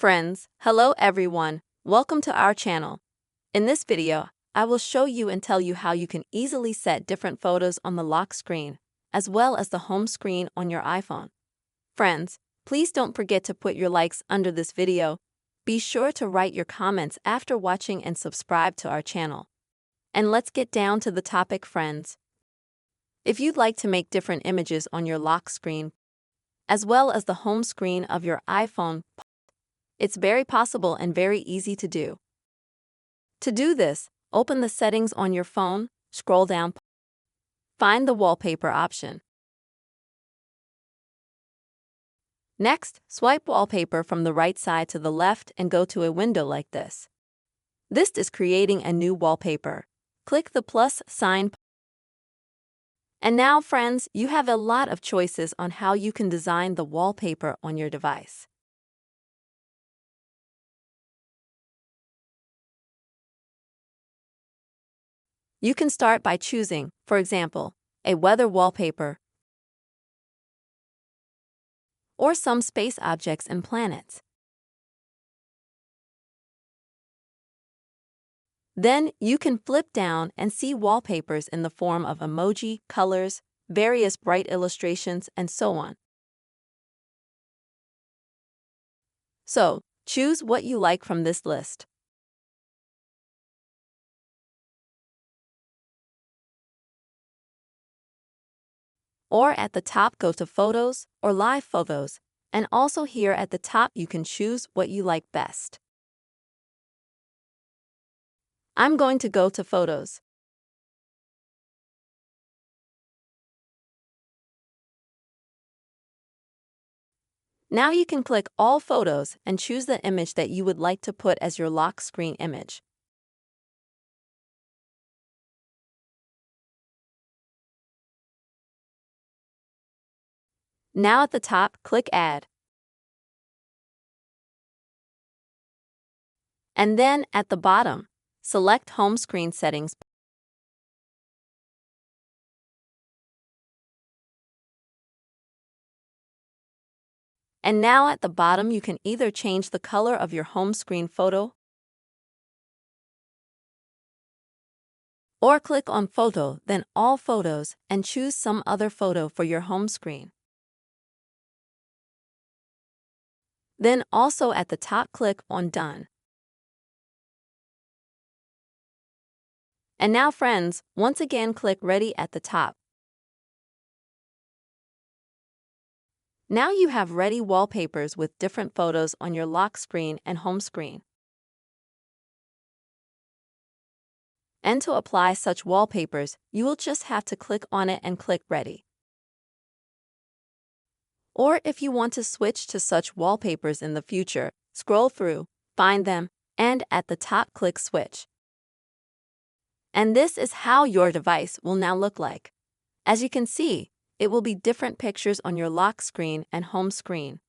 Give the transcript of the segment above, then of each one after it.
Friends, hello everyone. Welcome to our channel. In this video, I will show you and tell you how you can easily set different photos on the lock screen, as well as the home screen on your iPhone. Friends, please don't forget to put your likes under this video. Be sure to write your comments after watching and subscribe to our channel. And let's get down to the topic, friends. If you'd like to make different images on your lock screen, as well as the home screen of your iPhone, it's very possible and very easy to do. To do this, open the settings on your phone, scroll down, find the wallpaper option. Next, swipe wallpaper from the right side to the left and go to a window like this. This is creating a new wallpaper. Click the plus sign. And now, friends, you have a lot of choices on how you can design the wallpaper on your device. You can start by choosing, for example, a weather wallpaper or some space objects and planets. Then you can flip down and see wallpapers in the form of emoji, colors, various bright illustrations, and so on. So, choose what you like from this list. Or at the top, go to Photos or Live Photos, and also here at the top you can choose what you like best. I'm going to go to Photos. Now you can click All Photos and choose the image that you would like to put as your lock screen image. Now at the top, click Add. And then at the bottom, select Home Screen Settings. And now at the bottom you can either change the color of your home screen photo or click on Photo, then All Photos, and choose some other photo for your home screen. Then also at the top click on Done. And now, friends, once again click Ready at the top. Now you have ready wallpapers with different photos on your lock screen and home screen. And to apply such wallpapers, you will just have to click on it and click Ready. Or if you want to switch to such wallpapers in the future, scroll through, find them, and at the top click Switch. And this is how your device will now look like. As you can see, it will be different pictures on your lock screen and home screen.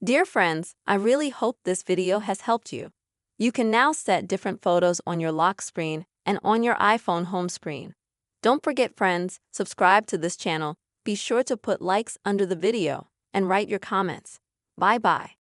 Dear friends, I really hope this video has helped you. You can now set different photos on your lock screen and on your iPhone home screen. Don't forget, friends, subscribe to this channel, be sure to put likes under the video, and write your comments. Bye-bye.